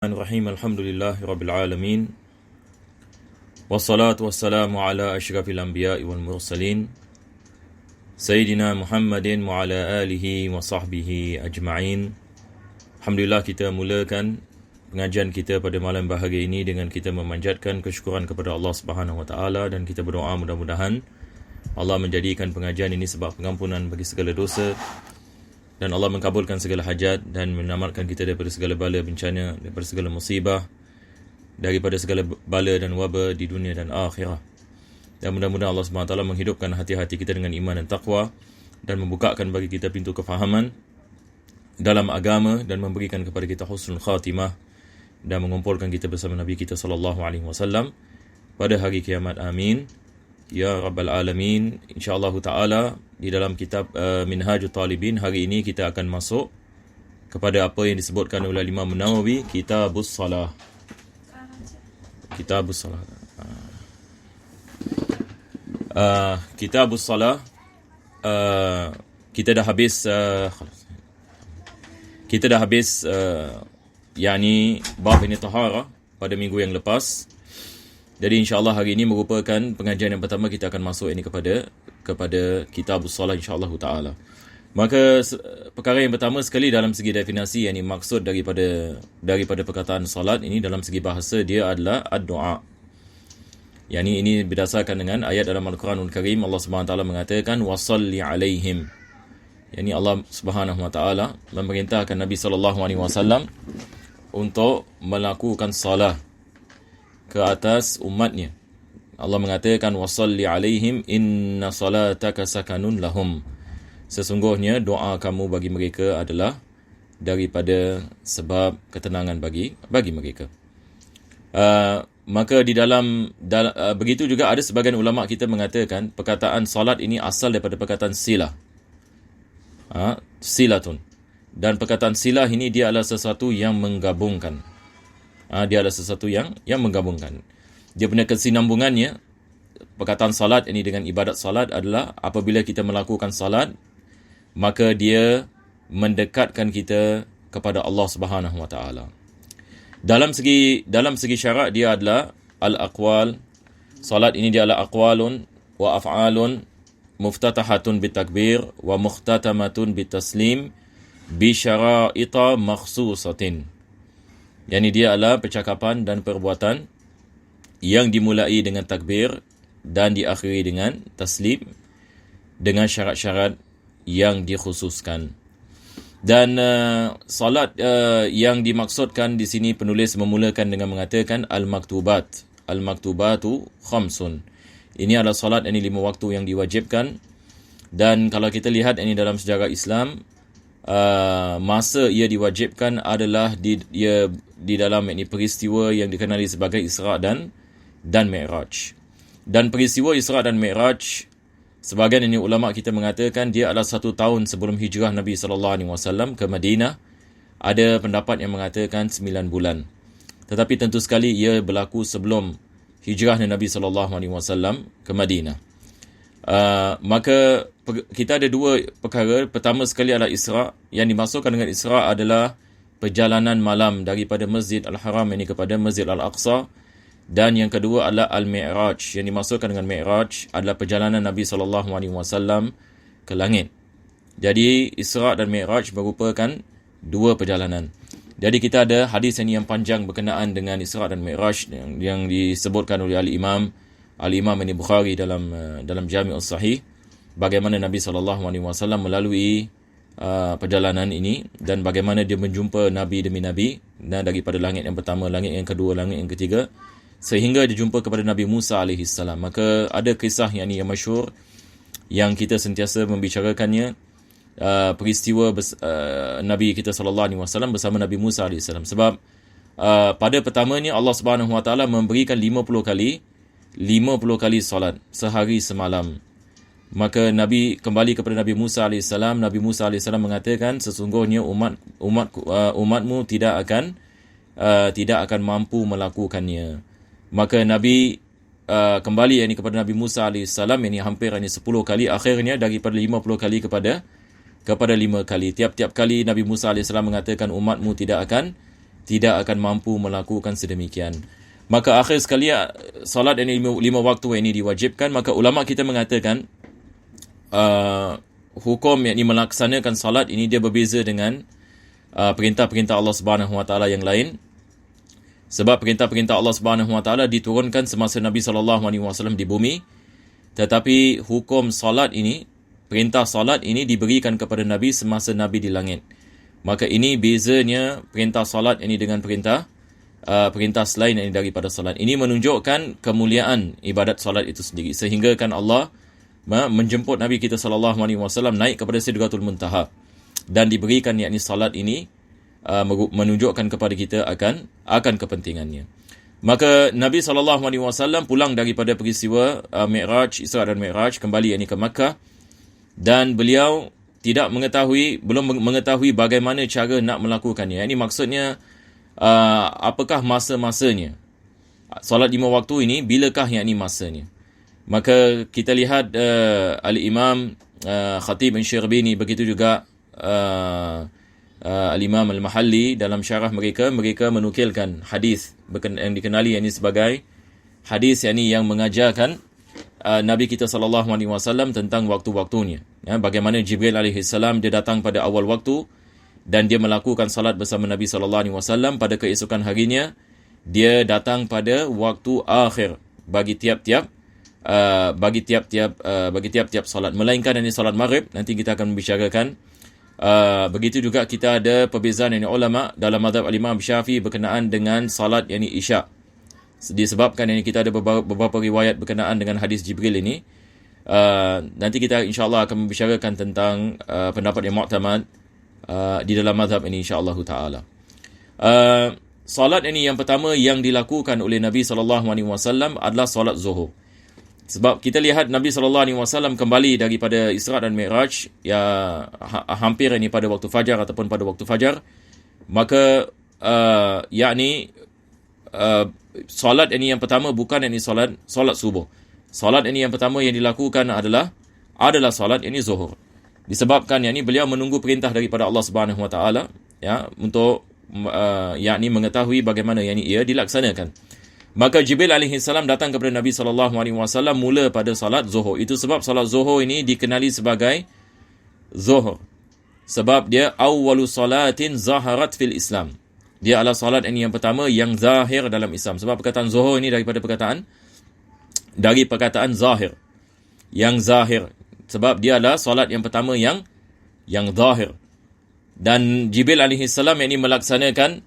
Bismillahirrahmanirrahim. Alhamdulillahirabbil alamin. Wassalatu wassalamu ala asyrafil anbiya'i wal mursalin. Sayyidina Muhammadin wa ala alihi wa sahbihi ajma'in. Alhamdulillah, kita mulakan pengajian kita pada malam bahagia ini dengan kita memanjatkan kesyukuran kepada Allah Subhanahu wa taala, dan kita berdoa mudah-mudahan Allah menjadikan pengajian ini sebab pengampunan bagi segala dosa, dan Allah mengabulkan segala hajat dan menyelamatkan kita daripada segala bala bencana, daripada segala musibah, daripada segala bala dan wabak di dunia dan akhirah. Dan mudah-mudahan Allah SWT menghidupkan hati-hati kita dengan iman dan taqwa, dan membukakan bagi kita pintu kefahaman dalam agama, dan memberikan kepada kita husnul khatimah, dan mengumpulkan kita bersama Nabi kita SAW pada hari kiamat. Amin ya rabbal alamin. InsyaAllah ta'ala di dalam kitab Minhajul Talibin hari ini kita akan masuk kepada apa yang disebutkan oleh Imam Nawawi, Kitabus Salah. Kitabus Salah. Kitabus Salah. Kita dah habis yakni bab ini taharah pada minggu yang lepas. Jadi insya-Allah hari ini merupakan pengajian yang pertama kita akan masuk ini kepada Kitabus Salah insya-Allah taala. Maka perkara yang pertama sekali dalam segi definisi, yang maksud daripada perkataan salat ini dalam segi bahasa dia adalah ad-du'a. Yani ini berdasarkan dengan ayat dalam Al-Quranul Karim. Allah Subhanahu wa taala mengatakan wasalli alaihim. Yani Allah Subhanahu wa taala memerintahkan Nabi sallallahu alaihi wasallam untuk melakukan salat ke atas umatnya. Allah mengatakan wasalli alaihim inna salataka sakanun lahum. Sesungguhnya doa kamu bagi mereka adalah daripada sebab ketenangan bagi mereka. Maka di dalam begitu juga ada sebagian ulama kita mengatakan perkataan salat ini asal daripada perkataan silah. Silatun. Dan perkataan silah ini dia adalah sesuatu yang menggabungkan. Dia adalah sesuatu yang menggabungkan. Dia punya kesinambungannya, perkataan salat ini dengan ibadat salat adalah apabila kita melakukan salat, maka dia mendekatkan kita kepada Allah Subhanahu wa taala. Dalam segi syarak dia adalah al-aqwal. Salat ini dia adalah aqwalun wa af'alun muftatahatun bitakbir wa mukhtatamatun bitaslim bi syara'ita makhsusatin. Yani dia adalah percakapan dan perbuatan yang dimulai dengan takbir dan diakhiri dengan taslim dengan syarat-syarat yang dikhususkan. Dan salat yang dimaksudkan di sini penulis memulakan dengan mengatakan al-maktubat. Al-maktubatu khamsun. Ini adalah salat ini 5 waktu yang diwajibkan. Dan kalau kita lihat ini dalam sejarah Islam, masa ia diwajibkan adalah di dalam ini peristiwa yang dikenali sebagai Isra' dan Mi'raj. Dan peristiwa Isra' dan Mi'raj, sebahagian ini ulama kita mengatakan dia adalah 1 tahun sebelum hijrah Nabi SAW ke Madinah. Ada pendapat yang mengatakan 9 bulan. Tetapi tentu sekali ia berlaku sebelum hijrah Nabi SAW ke Madinah. Maka kita ada 2 perkara. Pertama sekali adalah Isra'. Yang dimaksudkan dengan Isra' adalah perjalanan malam daripada Masjid Al-Haram ini kepada Masjid Al-Aqsa. Dan yang kedua adalah Al-Mi'raj. Yang dimaksudkan dengan Mi'raj adalah perjalanan Nabi SAW ke langit. Jadi Isra' dan Mi'raj merupakan 2 perjalanan. Jadi kita ada hadis yang panjang berkenaan dengan Isra' dan Mi'raj yang disebutkan oleh Al-Imam ini Bukhari dalam Jami'us Sahih, bagaimana Nabi SAW melalui perjalanan ini, dan bagaimana dia menjumpa Nabi demi Nabi, dan daripada langit yang pertama, langit yang kedua, langit yang ketiga, sehingga dia jumpa kepada Nabi Musa AS. Maka ada kisah yang masyhur yang kita sentiasa membicarakannya, peristiwa Nabi kita SAW bersama Nabi Musa AS. Sebab pada pertamanya Allah Subhanahu wa taala memberikan 50 kali salat sehari semalam. Maka Nabi kembali kepada Nabi Musa AS. Nabi Musa AS mengatakan sesungguhnya umatmu tidak akan mampu melakukannya. Maka Nabi kembali kepada Nabi Musa AS, ini hampir 10 kali, akhirnya daripada 50 kali kepada 5 kali. Tiap-tiap kali Nabi Musa AS mengatakan umatmu tidak akan tidak akan mampu melakukan sedemikian. Maka akhir sekali, salat ini lima waktu ini diwajibkan. Maka ulama kita mengatakan hukum yakni melaksanakan salat ini dia berbeza dengan perintah-perintah Allah Subhanahu Wa Taala yang lain. Sebab perintah-perintah Allah Subhanahu Wa Taala diturunkan semasa Nabi SAW di bumi, tetapi hukum salat ini, perintah salat ini diberikan kepada Nabi semasa Nabi di langit. Maka ini bezanya perintah salat ini dengan perintah selain ini daripada salat. Ini menunjukkan kemuliaan ibadat salat itu sendiri, sehingga kan Allah menjemput Nabi kita SAW naik kepada Sidratul Muntaha dan diberikan yakni salat ini menunjukkan kepada kita akan kepentingannya. Maka Nabi SAW pulang daripada peristiwa Mi'raj, Isra dan Mi'raj, kembali yakni ke Makkah, dan beliau belum mengetahui bagaimana cara nak melakukannya. Ini maksudnya apakah masa-masanya solat 5 waktu ini, bilakah yang ini masanya. Maka kita lihat Al-Imam Khatib Al-Shirbini, begitu juga Al-Imam Al-Mahalli dalam syarah mereka menukilkan hadis yang dikenali ini sebagai hadis yang mengajarkan Nabi kita SAW tentang waktu-waktunya. Bagaimana Jibril AS dia datang pada awal waktu dan dia melakukan salat bersama Nabi SAW. Pada keesokan harinya dia datang pada waktu akhir bagi tiap-tiap salat, melainkan ini salat maghrib. Nanti kita akan membicarakan. Begitu juga kita ada perbezaan ulama dalam mazhab Al-Imam Syafi'i berkenaan dengan salat isya. Disebabkan kita ada beberapa riwayat berkenaan dengan hadis Jibril ini. Nanti kita insyaAllah akan membicarakan tentang pendapat yang mu'tamad di dalam mazhab ini insyaAllah ta'ala. Salat ini yang pertama yang dilakukan oleh Nabi SAW adalah salat zuhur. Sebab kita lihat Nabi SAW kembali daripada Isra dan Mi'raj, hampir ini pada waktu fajar ataupun pada waktu fajar. Maka salat ini yang pertama bukan salat subuh. Salat ini yang pertama yang dilakukan adalah salat ini zuhur. Disebabkan beliau menunggu perintah daripada Allah Subhanahu Wa Taala untuk mengetahui bagaimana ia dilaksanakan. Maka Jibril AS datang kepada Nabi SAW mula pada salat zuhur. Itu sebab salat zuhur ini dikenali sebagai zuhur, sebab dia awwalu salatin zaharat fil Islam. Dia adalah salat ini yang pertama yang zahir dalam Islam. Sebab perkataan zuhur ini dari perkataan zahir, yang zahir. Sebab dia adalah salat yang pertama yang zahir. Dan Jibril AS melaksanakan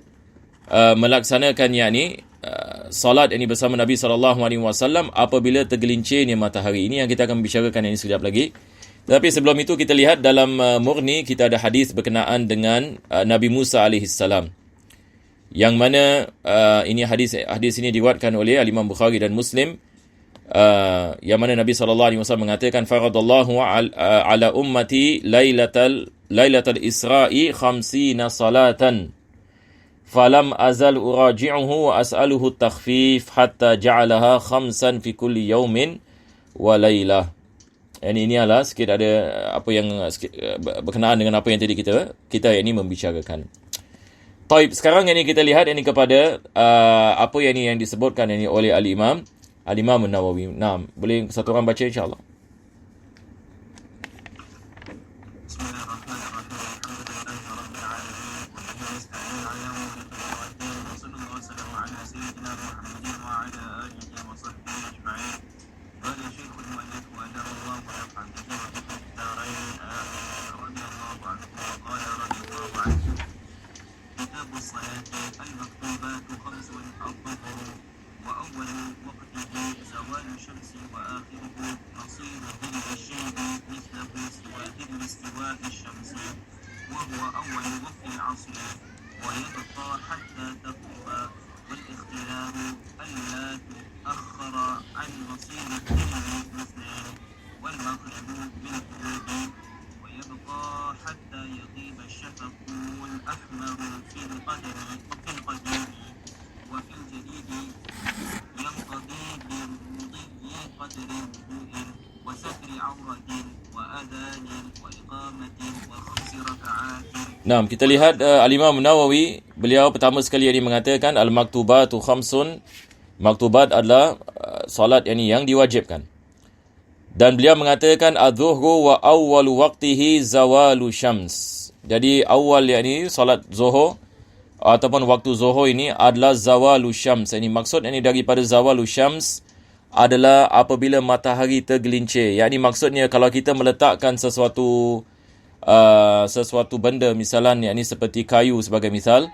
salat ini bersama Nabi SAW apabila tergelincirnya matahari. Ini yang kita akan bicarakan ini sekejap lagi. Tapi sebelum itu kita lihat dalam Murni, kita ada hadis berkenaan dengan Nabi Musa AS, yang mana hadis ini diriwayatkan oleh Imam Bukhari dan Muslim, yang mana Nabi SAW mengatakan, faradallahu ala ummati lailatal isra'i 50 salatan falam azal uraji'uhu wa as'aluhu takhfif hatta ja'alaha 5 fi kulli yawmin wa laylah. Ini adalah sikit ada apa yang berkenaan dengan apa yang tadi kita ini membicarakan. Taib, sekarang ini kita lihat ini kepada apa yang disebutkan ini oleh Al-Imam An-Nawawi. Boleh satu orang baca insya-Allah. Nah, kita lihat Al-Imam Nawawi, beliau pertama sekali yang mengatakan al-maktubatu khamsun. Maktubat adalah solat yang diwajibkan. Dan beliau mengatakan adh-dhuhru wa awwalu waqtihi zawalu syams. Jadi awal solat zuhur ataupun waktu zuhur ini adalah zawalu syams. Ini maksud daripada zawalu syams adalah apabila matahari tergelincir. Yang ini maksudnya kalau kita meletakkan sesuatu benda, misalan seperti kayu sebagai misal,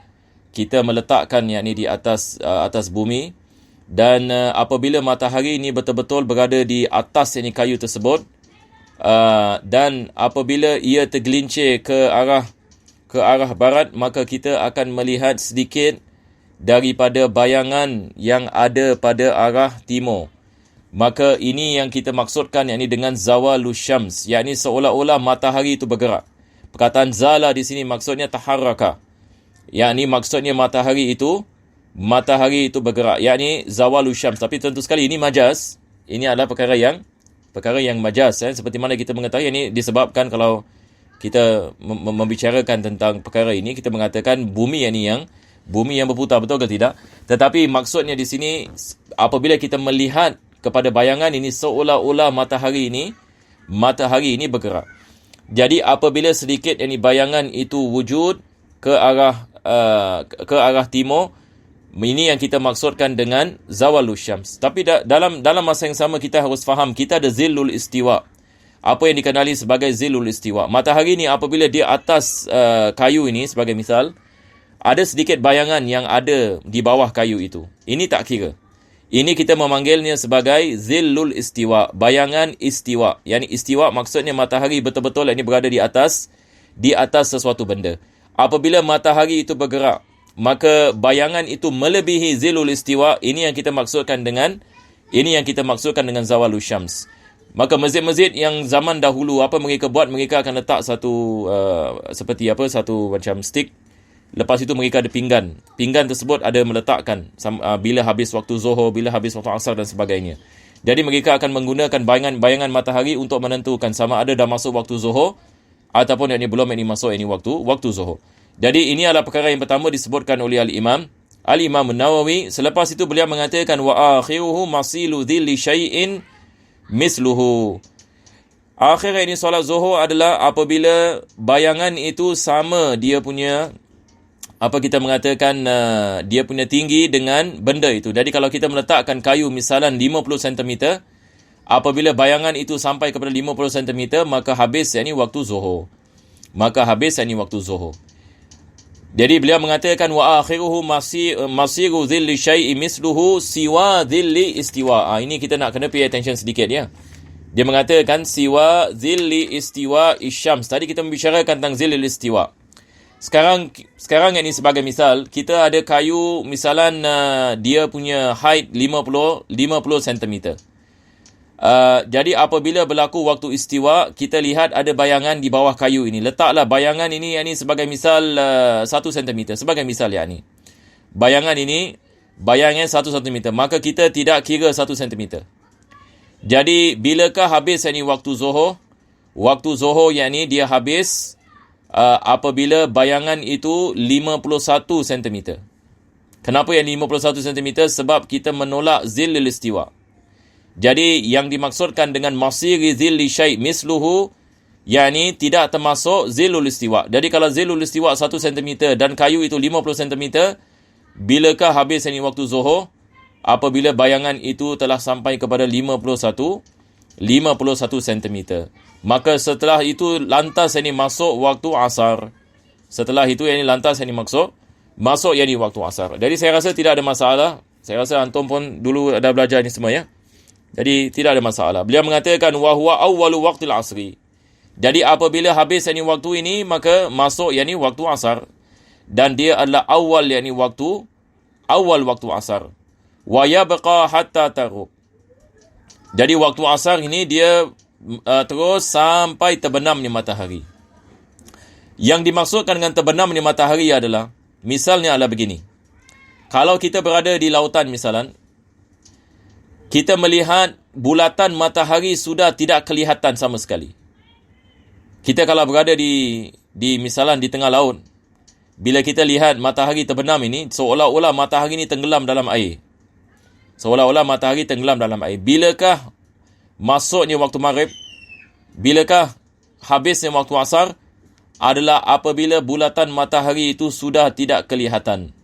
kita meletakkan di atas bumi, dan apabila matahari ini betul-betul berada di atas kayu tersebut, dan apabila ia tergelincir ke arah barat, maka kita akan melihat sedikit daripada bayangan yang ada pada arah timur. Maka ini yang kita maksudkan dengan zawalus syams, yakni seolah-olah matahari itu bergerak. Perkataan zala di sini maksudnya taharraka, yakni maksudnya matahari itu bergerak, yakni zawalus syams. Tapi tentu sekali ini majaz. Ini adalah perkara yang majaz, seperti mana kita mengetahui ini disebabkan kalau kita membicarakan tentang perkara ini, kita mengatakan bumi yang berputar, betul ke tidak? Tetapi maksudnya di sini apabila kita melihat kepada bayangan ini seolah-olah matahari ini bergerak. Jadi apabila sedikit bayangan itu wujud ke arah timur, ini yang kita maksudkan dengan zawalus syams. Tapi dalam masa yang sama kita harus faham, kita ada zillul istiwa. Apa yang dikenali sebagai zillul istiwa? Matahari ini apabila di atas kayu ini sebagai misal, ada sedikit bayangan yang ada di bawah kayu itu. Ini tak kira. Ini kita memanggilnya sebagai zillul istiwa, bayangan istiwa. Yani istiwa maksudnya matahari betul-betul berada di atas sesuatu benda. Apabila matahari itu bergerak, maka bayangan itu melebihi zillul istiwa. Ini yang kita maksudkan dengan zawalus syams. Maka masjid-masjid yang zaman dahulu apa mereka buat, mereka akan letak satu macam stick. Lepas itu mereka ada pinggan. Pinggan tersebut ada meletakkan bila habis waktu zuhur, bila habis waktu asar dan sebagainya. Jadi mereka akan menggunakan bayangan matahari untuk menentukan sama ada dah masuk waktu zuhur ataupun belum masuk waktu zuhur. Jadi ini adalah perkara yang pertama disebutkan oleh Al-Imam Nawawi. Selepas itu beliau mengatakan wa akhiruhu masilu dhilli syai'in misluhu. Akhir solat zuhur adalah apabila bayangan itu sama dia punya dia punya tinggi dengan benda itu. Jadi kalau kita meletakkan kayu misalan 50 cm, apabila bayangan itu sampai kepada 50 cm, maka habis waktu zuhur. Jadi beliau mengatakan wa akhiruhu masiru dhilli syai'i misluhu siwa dhilli istiwa. Ini kita nak kena pay attention sedikit ya. Dia mengatakan siwa dhilli istiwa isyams. Tadi kita membicarakan tentang dhilli istiwa. Sekarang ini sebagai misal, kita ada kayu misalan dia punya height 50 cm. Jadi apabila berlaku waktu istiwa, kita lihat ada bayangan di bawah kayu ini. Letaklah bayangan ini sebagai misal 1 cm. Sebagai misal bayangan 1 cm. Maka kita tidak kira 1 cm. Jadi bilakah habis waktu zuhur? Waktu zuhur dia habis apabila bayangan itu 51 cm. Kenapa yang 51 cm? Sebab kita menolak zillul istiwa. Jadi yang dimaksudkan dengan masiri zilli syai' misluhu, yakni tidak termasuk zillul istiwa. Jadi kalau zillul istiwa 1 cm dan kayu itu 50 cm, bilakah habis waktu zuhur? Apabila bayangan itu telah sampai kepada 51 cm. Maka setelah itu lantas masuk waktu asar. Setelah itu lantas masuk waktu asar. Jadi saya rasa tidak ada masalah. Saya rasa antum pun dulu dah belajar ini semua ya. Jadi tidak ada masalah. Beliau mengatakan wa huwa awwalu waqtil asri. Jadi apabila habis waktu ini, maka masuk waktu asar. Dan dia adalah awal waktu asar. Wa yabqa hatta taghrub. Jadi waktu asar ini dia terus sampai terbenamnya matahari. Yang dimaksudkan dengan terbenamnya matahari adalah, misalnya adalah begini. Kalau kita berada di lautan misalan, kita melihat bulatan matahari sudah tidak kelihatan sama sekali. Kita kalau berada di misalan di tengah laut, bila kita lihat matahari terbenam ini, seolah-olah matahari ini tenggelam dalam air. Seolah-olah matahari tenggelam dalam air. Bilakah masuknya waktu maghrib? Bilakah habisnya waktu asar? Adalah apabila bulatan matahari itu sudah tidak kelihatan.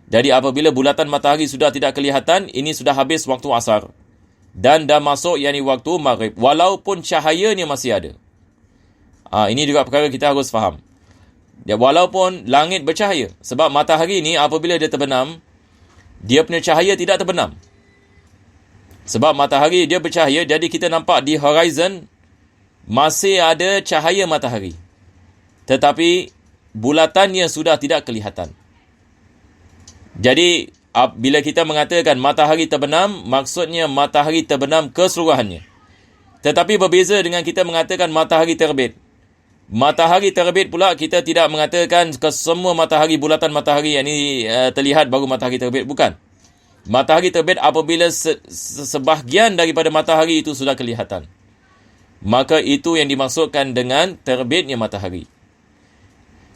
Jadi apabila bulatan matahari sudah tidak kelihatan, ini sudah habis waktu asar. Dan dah masuk waktu maghrib. Walaupun cahayanya masih ada. Ini juga perkara kita harus faham. Walaupun langit bercahaya. Sebab matahari ni apabila dia terbenam, dia punya cahaya tidak terbenam. Sebab matahari dia bercahaya, jadi kita nampak di horizon masih ada cahaya matahari. Tetapi bulatannya sudah tidak kelihatan. Jadi bila kita mengatakan matahari terbenam, maksudnya matahari terbenam keseluruhannya. Tetapi berbeza dengan kita mengatakan matahari terbit. Matahari terbit pula kita tidak mengatakan semua matahari, bulatan matahari yang ini terlihat baru matahari terbit. Bukan. Matahari terbit apabila sebahagian daripada matahari itu sudah kelihatan. Maka itu yang dimaksudkan dengan terbitnya matahari.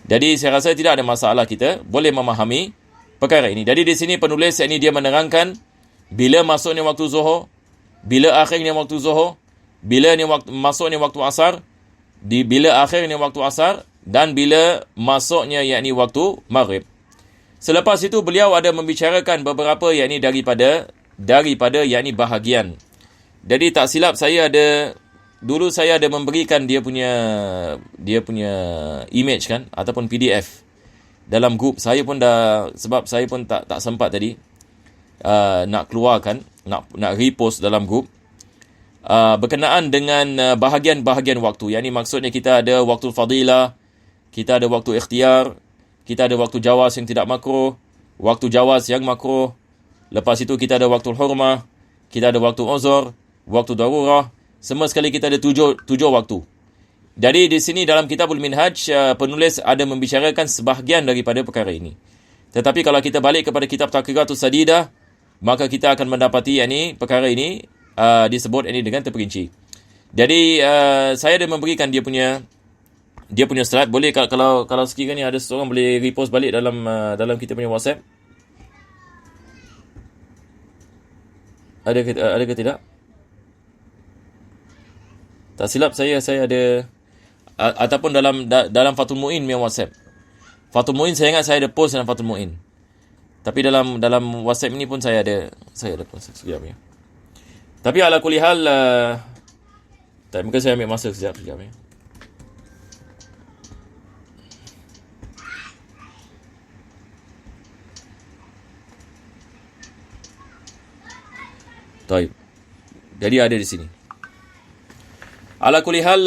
Jadi saya rasa tidak ada masalah, kita boleh memahami perkara ini. Jadi di sini penulis ini dia menerangkan bila masuknya waktu zuhur, bila akhirnya waktu zuhur, bila masuknya waktu asar, bila akhirnya waktu asar, dan bila masuknya waktu maghrib. Selepas itu beliau ada membicarakan beberapa daripada bahagian. Jadi tak silap saya ada memberikan dia punya image kan, ataupun PDF dalam grup. Saya pun sebab saya pun tak sempat tadi nak keluarkan, nak repost dalam grup. Berkenaan dengan bahagian-bahagian waktu. Yang ini maksudnya kita ada waktu fadilah, kita ada waktu ikhtiar, kita ada waktu jawaz yang tidak makruh, waktu jawaz yang makruh. Lepas itu kita ada waktu hurmah, kita ada waktu uzur, waktu darurah. Semua sekali kita ada tujuh waktu. Jadi di sini dalam Kitabul Minhaj, penulis ada membicarakan sebahagian daripada perkara ini. Tetapi kalau kita balik kepada kitab Taqriratus Sadidah, maka kita akan mendapati perkara ini disebut ini dengan terperinci. Jadi saya ada memberikan dia punya slide. Boleh kalau sekiranya ada seseorang boleh repost balik dalam kita punya WhatsApp. Ada ke tidak? Tak silap saya ada, ataupun dalam Fathul Mu'in punya WhatsApp. Fathul Mu'in saya ingat saya ada post dalam Fathul Mu'in. Tapi dalam WhatsApp ini pun saya ada post sekejap ya. Tapi ala kulli hal, mungkin saya ambil masa sekejap ya. Baik. Jadi ada di sini. Ala kulli hal,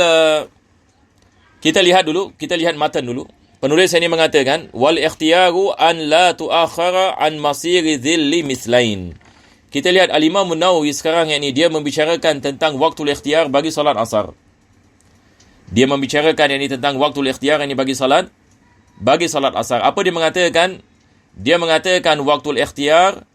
kita lihat matan dulu. Penulis ini mengatakan wal ikhtiyaru an la tuakhara an masiri dhilli mislain. Kita lihat Al-Imam An-Nawawi sekarang dia membicarakan tentang waktu ikhtiar bagi salat asar. Dia membicarakan tentang waktu ikhtiar bagi salat asar. Apa dia mengatakan? Dia mengatakan waktu ikhtiar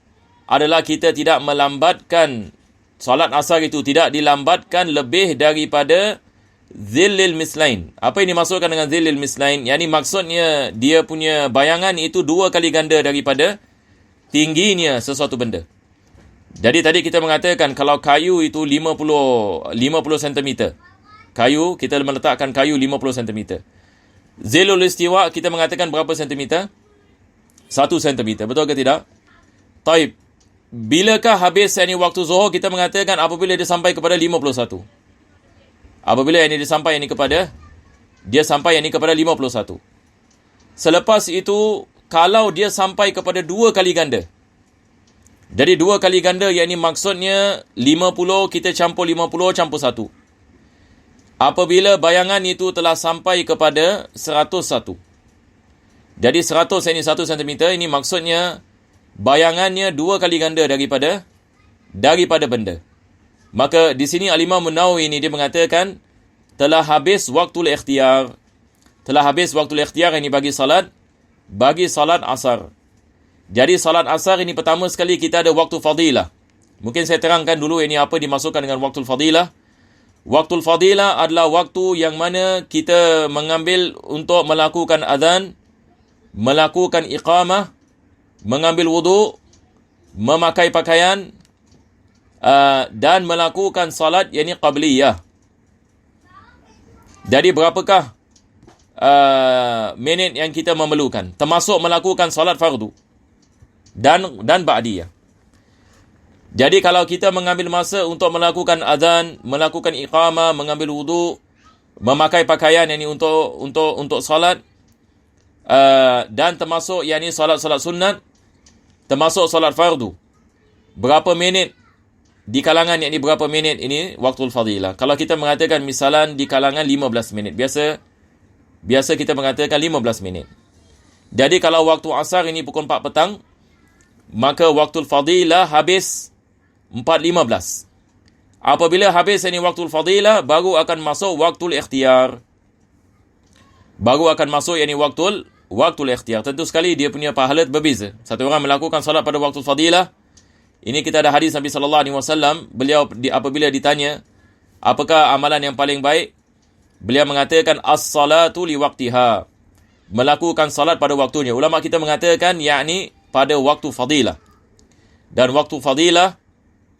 adalah kita tidak melambatkan salat asar, itu tidak dilambatkan lebih daripada zillil mislain. Apa yang dimaksudkan dengan zillil mislain? Yang ini maksudnya dia punya bayangan itu 2 kali ganda daripada tingginya sesuatu benda. Jadi tadi kita mengatakan kalau kayu itu 50 cm. Kayu, kita meletakkan kayu 50 cm. Zillul istiwa kita mengatakan berapa cm? 1 cm. Betul ke tidak? Taib. Bilakah habis waktu zuhur? Kita mengatakan apabila dia sampai kepada 51. Apabila dia sampai kepada 51. Selepas itu kalau dia sampai kepada 2 kali ganda. Jadi 2 kali ganda yang ini maksudnya 50 kita campur 50 campur 1. Apabila bayangan itu telah sampai kepada 101. Jadi 100 ini 1 cm, ini maksudnya bayangannya 2 kali ganda daripada benda. Maka di sini Al-Imam An-Nawawi dia mengatakan telah habis waktu ikhtiar. Telah habis waktu ikhtiar ini bagi salat asar. Jadi salat asar ini pertama sekali kita ada waktu fadilah. Mungkin saya terangkan dulu ini apa dimasukkan dengan waktu fadilah. Waktul fadilah adalah waktu yang mana kita mengambil untuk melakukan azan, melakukan iqamah, mengambil wudu, memakai pakaian, dan melakukan salat, yakni qabliyah. Jadi berapakah minit yang kita memerlukan, termasuk melakukan salat fardu dan ba'diyah. Jadi kalau kita mengambil masa untuk melakukan azan, melakukan iqamah, mengambil wudu, memakai pakaian yang ini untuk salat, dan termasuk yang ini salat sunat, termasuk salat fardu, berapa minit di kalangan yang ini, berapa minit ini waktu fadilah? Kalau kita mengatakan misalan di kalangan 15 minit, biasa kita mengatakan 15 minit. Jadi kalau waktu asar ini pukul 4 petang, maka waktu fadilah habis 4.15. Apabila habis ini waktu fadilah, baru akan masuk waktu ikhtiar. Baru akan masuk ini waktu ikhtiar. Tentu sekali dia punya pahala berbeza. Satu orang melakukan salat pada waktu fadilah. Ini kita ada hadis Nabi sallallahu alaihi wasallam, beliau apabila ditanya apakah amalan yang paling baik, beliau mengatakan as-salatu li waqtiha. Melakukan salat pada waktunya. Ulama kita mengatakan yakni pada waktu fadilah. Dan waktu fadilah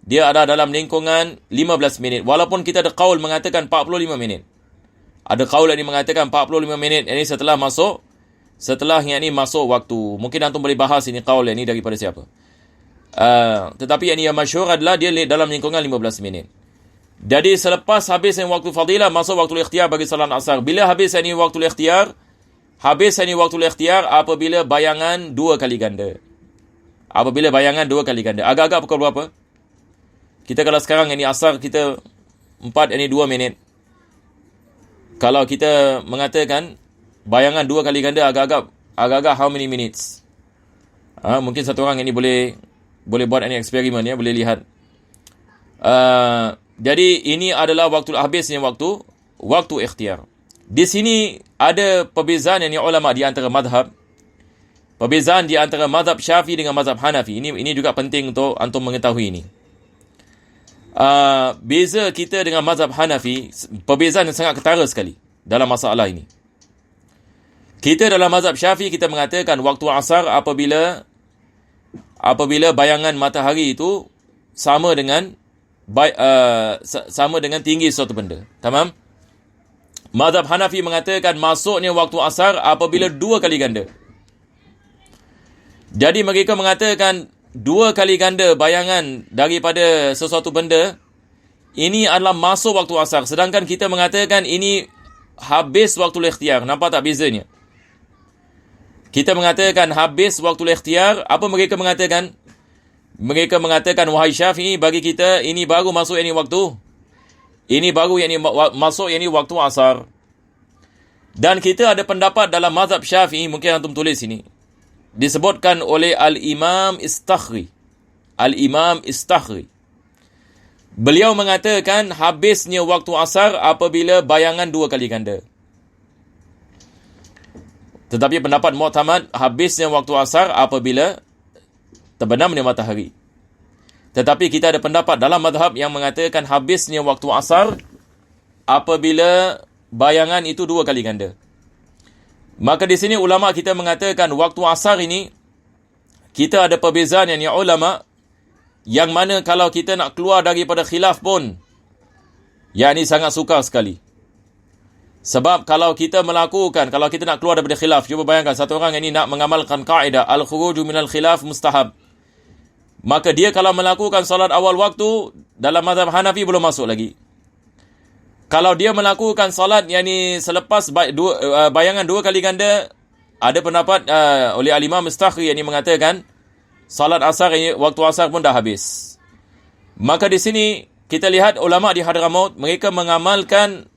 dia ada dalam lingkungan 15 minit. Walaupun kita ada qaul mengatakan 45 minit. Ada qaul yang mengatakan 45 minit. Ini setelah yang ini masuk waktu. Mungkin antum boleh bahas ini qaul yang ini daripada siapa. Tetapi yang masyhur adalah dia dalam lingkungan 15 minit. Jadi selepas habis yang waktu fadilah, masuk waktu ikhtiar bagi salat asar. Bila habis yang ini waktu ikhtiar? Habis yang ini waktu ikhtiar apabila bayangan 2 kali ganda. Apabila bayangan 2 kali ganda. Agak-agak pukul berapa? Kita kalau sekarang ini asar kita 4 ini 2 minit. Kalau kita mengatakan bayangan 2 kali ganda agak-agak how many minutes? Mungkin satu orang ini boleh buat ini eksperimen ya, boleh lihat. Jadi ini adalah waktu habisnya waktu ikhtiar. Di sini ada perbezaan yang ulama di antara mazhab. Perbezaan di antara mazhab Syafi'i dengan mazhab Hanafi. Ini juga penting untuk antum mengetahui ini. Beza kita dengan mazhab Hanafi, perbezaan yang sangat ketara sekali dalam masalah ini. Kita dalam mazhab Syafi'i kita mengatakan waktu asar apabila bayangan matahari itu sama dengan tinggi suatu benda. Tamam? Mazhab Hanafi mengatakan masuknya waktu asar apabila 2 kali ganda. Jadi mereka mengatakan 2 kali ganda bayangan daripada sesuatu benda, ini adalah masuk waktu asar. Sedangkan kita mengatakan ini habis waktu ikhtiar. Nampak tak bezanya? Kita mengatakan habis waktu ikhtiar. Apa mereka mengatakan? Mereka mengatakan, wahai Syafi'i, bagi kita ini baru masuk ini waktu. Ini baru yang masuk ini waktu asar. Dan kita ada pendapat dalam mazhab Syafi'i, mungkin antum tulis ini. Disebutkan oleh Al-Imam Istakhri. Al-Imam Istakhri. Beliau mengatakan habisnya waktu asar apabila bayangan 2 kali ganda. Tetapi pendapat mu'tamad, habisnya waktu asar apabila terbenamnya matahari. Tetapi kita ada pendapat dalam mazhab yang mengatakan habisnya waktu asar apabila bayangan itu 2 kali ganda. Maka di sini ulama kita mengatakan waktu asar ini kita ada perbezaan yang ulama yang mana kalau kita nak keluar daripada khilaf pun yang ini sangat sukar sekali. Sebab kalau kita nak keluar daripada khilaf, cuba bayangkan satu orang ini nak mengamalkan kaedah al-khuruju minal khilaf mustahab. Maka dia kalau melakukan solat awal waktu dalam mazhab Hanafi belum masuk lagi. Kalau dia melakukan solat yakni selepas bayangan 2 kali ganda, ada pendapat oleh Al-Imam Istakhri yang mengatakan solat asar ini waktu asar pun dah habis. Maka di sini kita lihat ulama di Hadramaut mereka mengamalkan,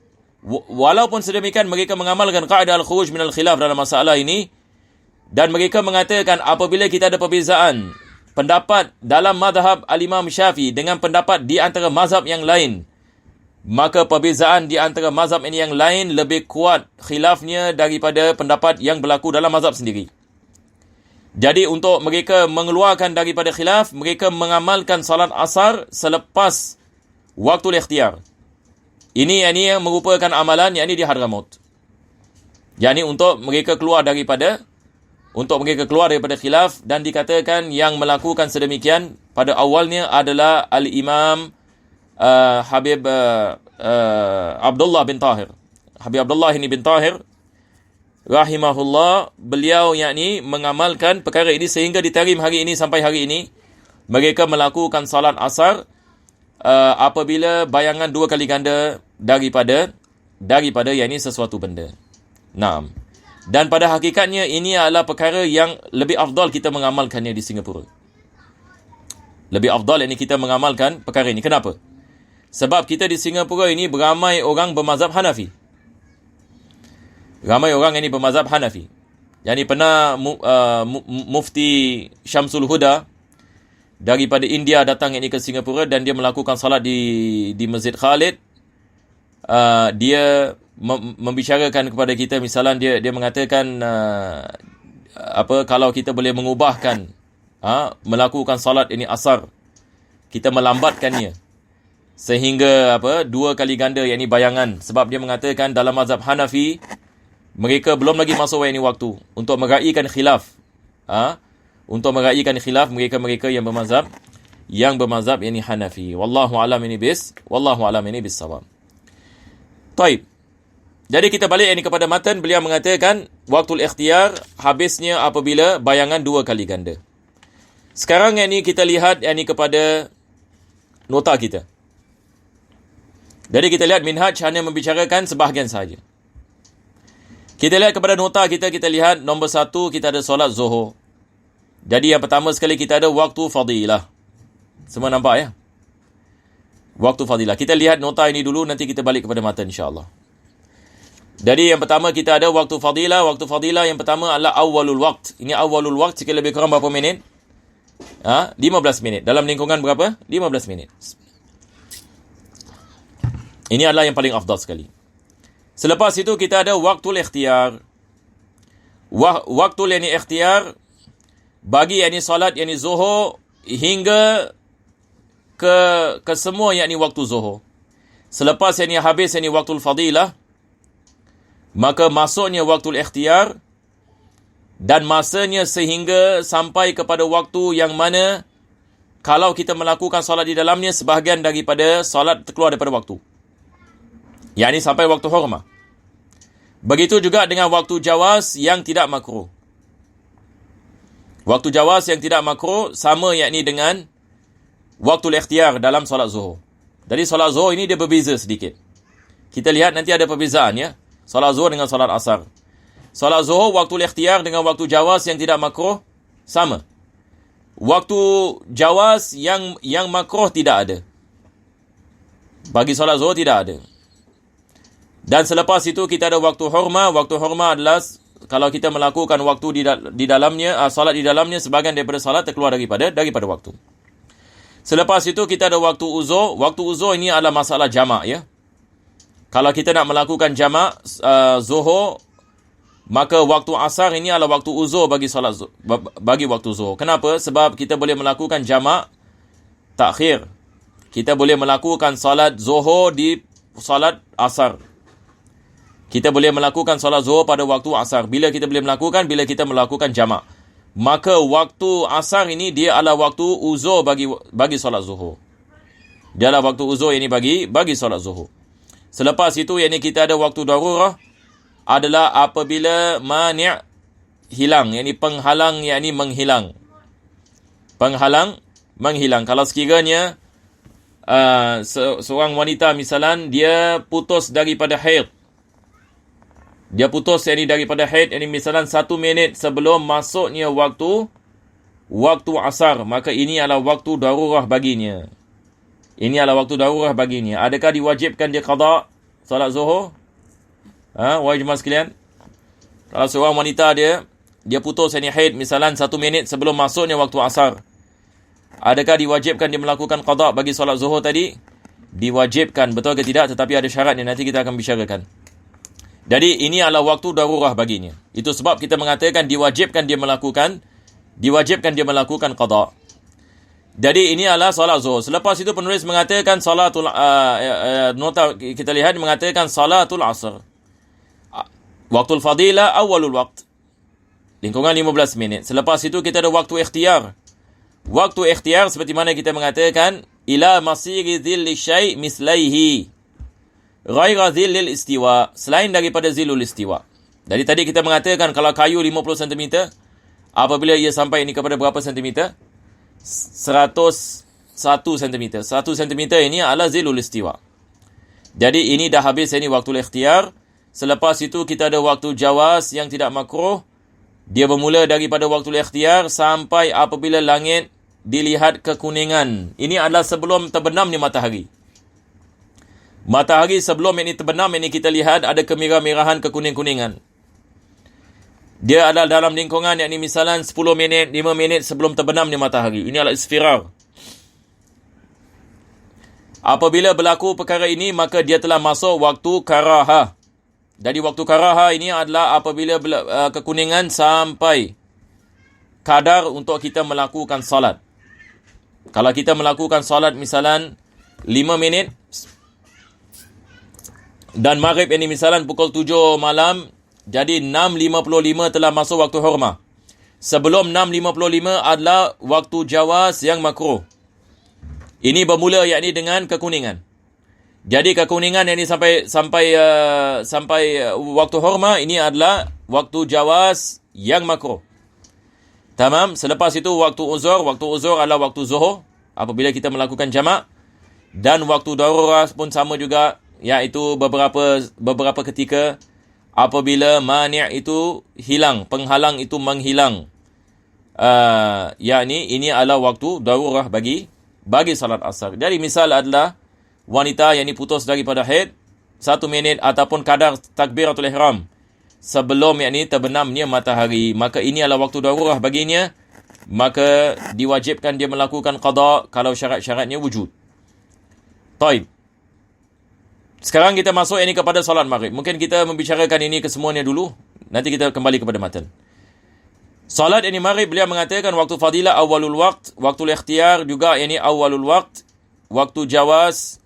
walaupun sedemikian mereka mengamalkan kaedah al-khuruj minal khilaf dalam masalah ini, dan mereka mengatakan apabila kita ada perbezaan pendapat dalam mazhab Al-Imam Syafi'i dengan pendapat di antara mazhab yang lain, maka perbezaan di antara mazhab ini yang lain lebih kuat khilafnya daripada pendapat yang berlaku dalam mazhab sendiri. Jadi untuk mereka mengeluarkan daripada khilaf, mereka mengamalkan salat asar selepas waktu ikhtiar. Ini yang merupakan amalan yang ini di Hadramaut. Yang untuk mereka keluar daripada khilaf, dan dikatakan yang melakukan sedemikian pada awalnya adalah Al-Imam Habib Abdullah bin Tahir. Habib Abdullah ini bin Tahir rahimahullah, beliau yakni mengamalkan perkara ini sehingga di tarikh hari ini sampai hari ini mereka melakukan salat asar apabila bayangan 2 kali ganda daripada yakni sesuatu benda. Naam. Dan pada hakikatnya ini adalah perkara yang lebih afdal kita mengamalkannya di Singapura. Lebih afdal ini kita mengamalkan perkara ini. Kenapa? Sebab kita di Singapura ini beramai orang bermazhab Hanafi. Ramai orang ini bermazhab Hanafi. Yang ini pernah Mufti Syamsul Huda daripada India datang ini ke Singapura dan dia melakukan salat di Masjid Khalid. Dia membicarakan kepada kita, misalnya dia mengatakan kalau kita boleh mengubahkan melakukan salat ini asar, kita melambatkannya sehingga 2 kali ganda yang ini bayangan, sebab dia mengatakan dalam mazhab Hanafi mereka belum lagi masuk ini waktu untuk meraihkan khilaf. Untuk meraihkan khilaf mereka yang bermazhab ini Hanafi. Wallahu alam ini bissawab. Taib. Jadi kita balik ini kepada matan, beliau mengatakan waktu ikhtiyar habisnya apabila bayangan 2 kali ganda. Sekarang ini kita lihat ini kepada nota kita. Jadi kita lihat minhaj hanya membicarakan sebahagian saja. Kita lihat kepada nota kita lihat nombor 1 kita ada solat Zuhur. Jadi yang pertama sekali kita ada waktu fadilah. Semua nampak ya? Waktu fadilah. Kita lihat nota ini dulu, nanti kita balik kepada matan insya-Allah. Jadi yang pertama kita ada waktu fadilah. Waktu fadilah yang pertama adalah awalul waqt. Ini awalul waqt sikit lebih kurang berapa minit? 15 minit. Dalam lingkungan berapa? 15 minit. Ini adalah yang paling afdal sekali. Selepas itu kita ada waktu ikhtiyar. Waktu yang ikhtiyar bagi yang salat yang zuhur hingga ke semua yang waktu zuhur. Selepas yang habis yang waktu fadilah, maka masuknya waktu ikhtiyar dan masanya sehingga sampai kepada waktu yang mana kalau kita melakukan solat di dalamnya sebahagian daripada solat terkeluar daripada waktu. Yang ini sampai waktu hurmah. Begitu juga dengan waktu jawaz yang tidak makruh. Waktu jawaz yang tidak makruh sama yakni dengan waktu ikhtiyar dalam solat zuhur. Jadi solat zuhur ini dia berbeza sedikit. Kita lihat nanti ada perbezaan ya. Solat zuhur dengan solat asar. Solat zuhur waktu ikhtiyar dengan waktu jawaz yang tidak makruh sama. Waktu jawaz yang makruh tidak ada. Bagi solat zuhur tidak ada. Dan selepas itu kita ada waktu hurmah. Waktu hurmah adalah kalau kita melakukan waktu di dalamnya, solat di dalamnya sebahagian daripada solat terkeluar daripada waktu. Selepas itu kita ada waktu uzur. Waktu uzur ini adalah masalah jamak ya. Kalau kita nak melakukan jamak zuhur, maka waktu asar ini adalah waktu uzur bagi solat bagi waktu zuhur. Kenapa? Sebab kita boleh melakukan jamak takhir. Kita boleh melakukan solat zuhur di solat asar. Kita boleh melakukan solat zuhur pada waktu asar. Bila kita boleh melakukan? Bila kita melakukan jamak. Maka waktu asar ini dia adalah waktu uzur bagi solat zuhur. Dia adalah waktu uzur ini bagi solat zuhur. Selepas itu yang kita ada waktu darurah adalah apabila mani' hilang, yakni penghalang yakni menghilang. Penghalang menghilang. Kalau sekiranya seorang wanita misalan dia putus daripada haid. Dia putus yakni daripada haid, yakni misalan 1 minit sebelum masuknya waktu asar, maka ini adalah waktu darurah baginya. Ini adalah waktu darurah baginya. Adakah diwajibkan dia qada solat zuhur? Wahai jemaah sekalian, kalau seorang wanita dia putus yakni haid misalan 1 minit sebelum masuknya waktu asar, adakah diwajibkan dia melakukan qada bagi solat zuhur tadi? Diwajibkan, betul ke tidak? Tetapi ada syaratnya, nanti kita akan bicarakan. Jadi ini adalah waktu darurah baginya. Itu sebab kita mengatakan diwajibkan dia melakukan qada. Jadi ini adalah solat zuhur. Selepas itu penulis mengatakan salatul nota kita lihat mengatakan salatul asr. Waktu fadilah awalul waqt. Lingkungan 15 minit. Selepas itu kita ada waktu ikhtiar. Waktu ikhtiar seperti mana kita mengatakan ila masiri dhilli syai' mislaihi ghaira dhillil istiwa, selain daripada zilul istiwa. Jadi tadi kita mengatakan kalau kayu 50 cm, apabila ia sampai ini kepada berapa sentimeter? 101 cm. 1 cm ini adalah zilul istiwa. Jadi ini dah habis ini waktu ikhtiar. Selepas itu kita ada waktu jawaz yang tidak makruh. Dia bermula daripada waktu ikhtiar sampai apabila langit dilihat kekuningan. Ini adalah sebelum terbenamnya matahari. Matahari sebelum ini terbenam ini kita lihat ada kemerah-merahan, kekuning-kuningan. Dia adalah dalam lingkungan yakni misalan 10 minit, 5 minit sebelum terbenamnya matahari. Ini adalah isfirar. Apabila berlaku perkara ini, maka dia telah masuk waktu karahah. Jadi waktu karahah ini adalah apabila kekuningan sampai kadar untuk kita melakukan salat. Kalau kita melakukan salat misalan 5 minit dan maghrib ini misalan pukul 7 malam, jadi 6.55 telah masuk waktu hurma. Sebelum 6.55 adalah waktu jawaz yang makruh. Ini bermula yakni dengan kekuningan. Jadi kekuningan yang ini sampai waktu hurma ini adalah waktu jawaz yang makruh. Tamam. Selepas itu waktu uzur adalah waktu zuhur apabila kita melakukan jamak, dan waktu darurah pun sama juga, iaitu beberapa ketika apabila mani' itu hilang, penghalang itu menghilang. Yakni ini adalah waktu darurah bagi salat asar. Jadi misal adalah wanita yang putus daripada haid 1 minit ataupun kadar takbiratul ihram sebelum yakni terbenamnya matahari, maka ini adalah waktu darurah baginya, maka diwajibkan dia melakukan qada kalau syarat-syaratnya wujud. Taib. Sekarang kita masuk ini kepada solat maghrib. Mungkin kita membicarakan ini kesemuanya dulu. Nanti kita kembali kepada matan. Solat ini maghrib, beliau mengatakan waktu fadilah awalul waqt, waktu ikhtiyar juga ini awalul waqt, waktu jawaz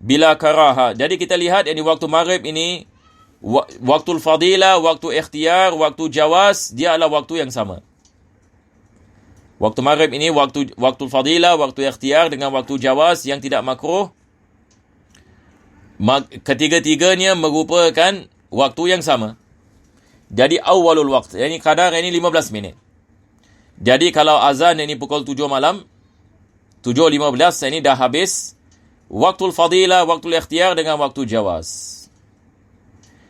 bila karaha. Jadi kita lihat ini waktu maghrib ini, waktu fadilah, waktu ikhtiyar, waktu jawaz, dia adalah waktu yang sama. Waktu maghrib ini waktu fadilah, waktu ikhtiyar dengan waktu jawaz yang tidak makruh. Ketiga-tiganya merupakan waktu yang sama. Jadi awalul waqt, yani kadar ini 15 minit. Jadi kalau azan ini pukul 7 malam, 7.15 ini dah habis waktu fadilah, waktu ikhtiyar dengan waktu jawaz.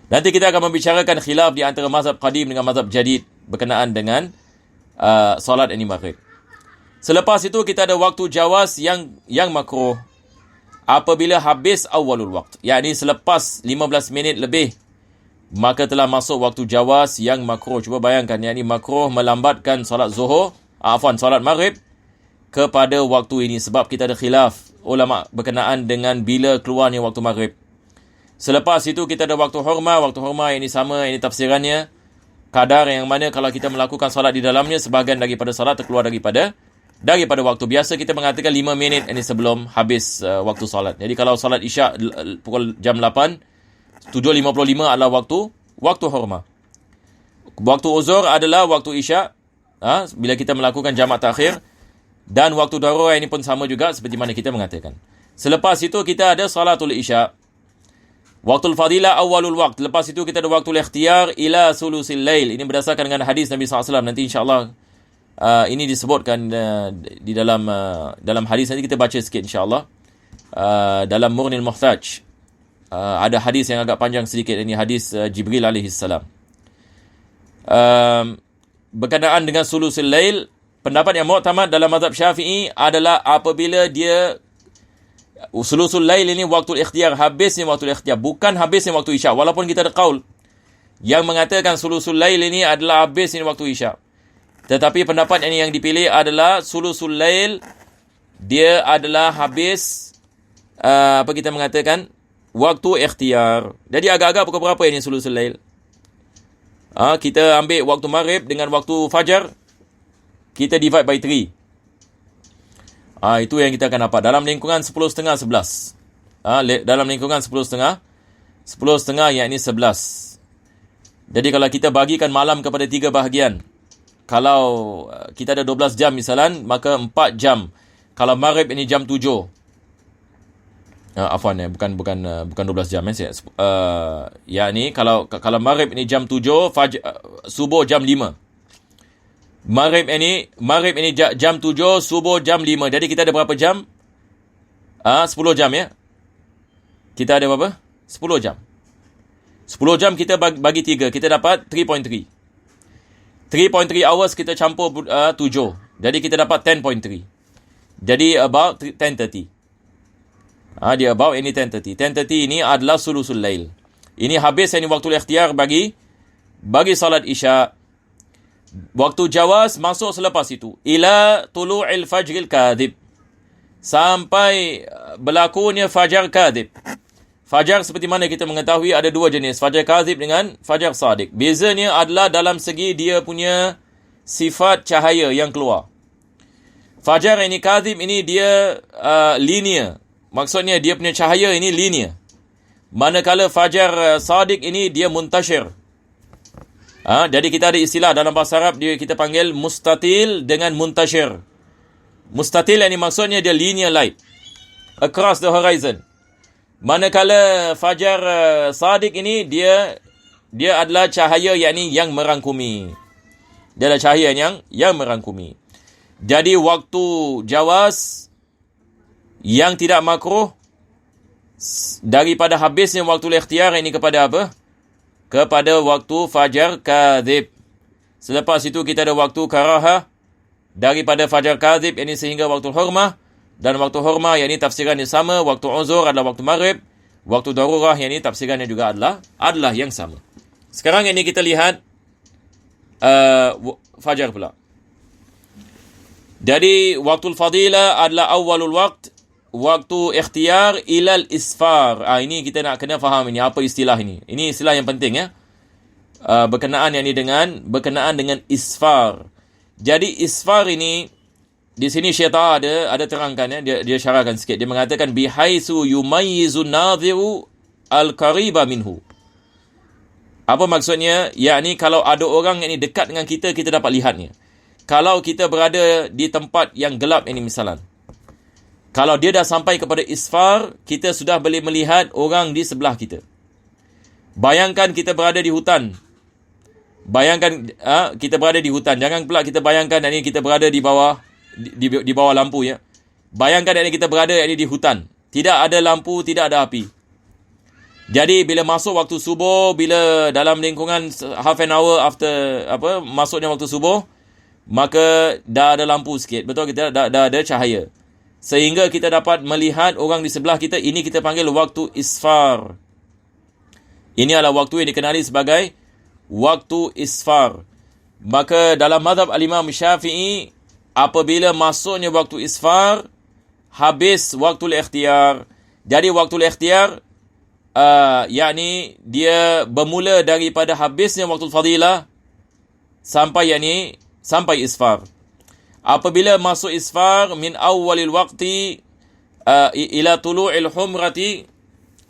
Nanti kita akan membicarakan khilaf di antara mazhab qadim dengan mazhab jadid berkenaan dengan solat ini maghrib. Selepas itu kita ada waktu jawaz yang makruh apabila habis awalul waqt, yakni selepas 15 minit lebih, maka telah masuk waktu jawaz yang makruh. Cuba bayangkan, yakni makruh melambatkan solat solat maghrib kepada waktu ini, sebab kita ada khilaf ulama berkenaan dengan bila keluarnya waktu maghrib. Selepas itu kita ada waktu hurma. Waktu hurma ini sama, ini tafsirannya kadar yang mana kalau kita melakukan solat di dalamnya, sebahagian daripada solat terkeluar daripada waktu. Biasa kita mengatakan 5 minit ini sebelum habis waktu solat. Jadi kalau solat isyak pukul jam 8, 7.55 adalah waktu hurma. Waktu uzur adalah waktu isyak, bila kita melakukan jamak takhir. Dan waktu darurah ini pun sama juga seperti mana kita mengatakan. Selepas itu kita ada salatul isyak. Waktu fadilah awalul waqt. Lepas itu kita ada waktu ikhtiyar ila sulusil lail. Ini berdasarkan dengan hadis Nabi SAW. Nanti insyaAllah ini disebutkan di dalam hadis. Nanti kita baca sikit insyaAllah. Dalam Murnil Muhtaj. Ada hadis yang agak panjang sedikit. Ini hadis Jibril alaihissalam. Berkenaan dengan sulusil lail, pendapat yang mu'tamad dalam mazhab Syafi'i adalah apabila dia sulusul lail ini waktu ikhtiyar, habisnya waktu ikhtiyar, bukan habisnya waktu isyak. Walaupun kita ada qaul yang mengatakan sulusul lail ini adalah habisnya waktu isyak, tetapi pendapat yang dipilih adalah sulusul lail dia adalah habis kita mengatakan waktu ikhtiyar. Jadi agak-agak pukul berapa ini sulusul lail? Kita ambil waktu maghrib dengan waktu fajar, kita divide by 3. Itu yang kita akan dapat dalam lingkungan 10.30 11. Dalam lingkungan 10.30 10.30 yakni 11. Jadi kalau kita bagikan malam kepada 3 bahagian, kalau kita ada 12 jam misalan, maka 4 jam. Kalau maghrib ini jam 7. Bukan 12 jam yakni kalau maghrib ini jam 7, subuh jam 5. Maghrib ini jam 7, subuh jam 5. Jadi kita ada berapa jam? 10 jam ya. Kita ada berapa? 10 jam. 10 jam kita bagi 3, kita dapat 3.3. 3.3 hours kita campur 7. Jadi kita dapat 10.3. Jadi about 10.30. Dia about ini 10.30. 10.30 ini adalah sulusul lail. Ini habis ini waktu ikhtiar bagi salat Isya. Waktu jawaz masuk selepas itu. Ila tulu'il fajril kadhib. Sampai berlakunya fajar kadhib. Fajar seperti mana kita mengetahui ada 2 jenis. Fajar kadhib dengan fajar sadiq. Bezanya adalah dalam segi dia punya sifat cahaya yang keluar. Fajar ini kadhib ini dia linear. Maksudnya dia punya cahaya ini linear. Manakala fajar sadiq ini dia muntashir. Jadi kita ada istilah dalam bahasa Arab kita panggil mustatil dengan muntashir. Mustatil ini maksudnya dia linear light across the horizon. Manakala fajar sadiq ini dia adalah cahaya yakni yang merangkumi. Dia adalah cahaya yang merangkumi. Jadi waktu jawaz yang tidak makruh daripada habisnya waktu ikhtiar ini kepada apa? Kepada waktu fajar kadhib. Selepas itu kita ada waktu karahah daripada fajar kadhib ini sehingga waktu hurmah. Dan waktu hurmah yang ini tafsirannya sama. Waktu uzur adalah waktu maghrib. Waktu darurah yang ini tafsirannya juga adalah yang sama. Sekarang ini kita lihat fajar pula. Jadi waktu fadilah adalah awalul waqt. Waktu ikhtiar ilal isfar. Ini kita nak kena faham ini. Apa istilah ini? Ini istilah yang penting ya. Berkenaan dengan isfar. Jadi isfar ini, di sini syaitan ada terangkan ya. Dia syarahkan sikit. Dia mengatakan, bihaisu yumayyizu nadhiru al-qariba minhu. Apa maksudnya? Yakni kalau ada orang yang dekat dengan kita, kita dapat lihatnya. Kalau kita berada di tempat yang gelap ini misalan. Kalau dia dah sampai kepada isfar, kita sudah boleh melihat orang di sebelah kita. Bayangkan kita berada di hutan. Kita berada di hutan. Jangan pula kita bayangkan ini kita berada di bawah lampu ya. Bayangkan ini kita berada di hutan. Tidak ada lampu, tidak ada api. Jadi bila masuk waktu subuh, bila dalam lingkungan half an hour after masuknya waktu subuh, maka dah ada lampu sikit. Betul, kita dah ada cahaya. Sehingga kita dapat melihat orang di sebelah kita. Ini kita panggil waktu isfar. Ini adalah waktu yang dikenali sebagai waktu isfar. Maka dalam mazhab al-Imam Syafi'i, apabila masuknya waktu isfar, habis waktu ikhtiar. Jadi waktu ikhtiar, yakni dia bermula daripada habisnya waktu fadilah sampai isfar. Apabila masuk isfar min awwalil waqti ila tulu'il humrati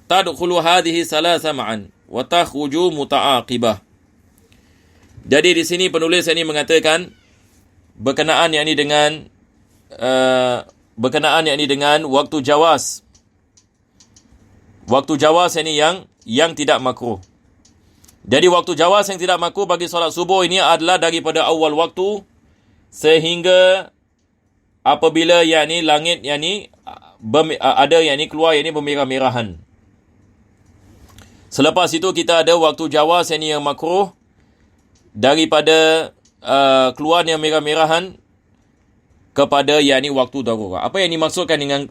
tadkhulu hadhihi salasa ma'an wa takhruju muta'aqibah. Jadi di sini penulis ini mengatakan berkenaan yakni dengan waktu jawaz. Waktu jawaz ini yang tidak makruh. Jadi waktu jawaz yang tidak makruh bagi solat subuh ini adalah daripada awal waktu sehingga apabila yakni langit yakni ada yakni keluar yakni bermerah-merahan. Selepas itu kita ada waktu jawaz yakni yang makruh daripada keluarnya merah-merahan kepada yakni waktu darurah. Apa yang dimaksudkan dengan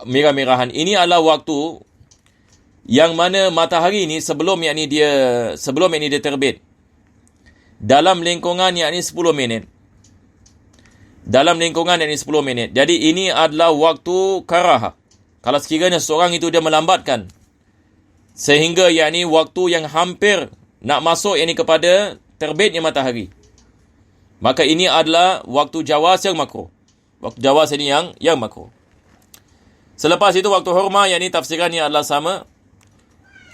merah-merahan? Ini adalah waktu yang mana matahari ini sebelum dia terbit dalam lingkungan yakni 10 minit. Dalam lingkungan yakni 10 minit. Jadi ini adalah waktu karahah. Kalau sekiranya seorang itu dia melambatkan sehingga yakni waktu yang hampir nak masuk yakni kepada terbitnya matahari, maka ini adalah waktu jawaz yang makruh. Waktu jawaz ini yang makruh. Selepas itu waktu hurma, yang ini tafsirannya adalah sama.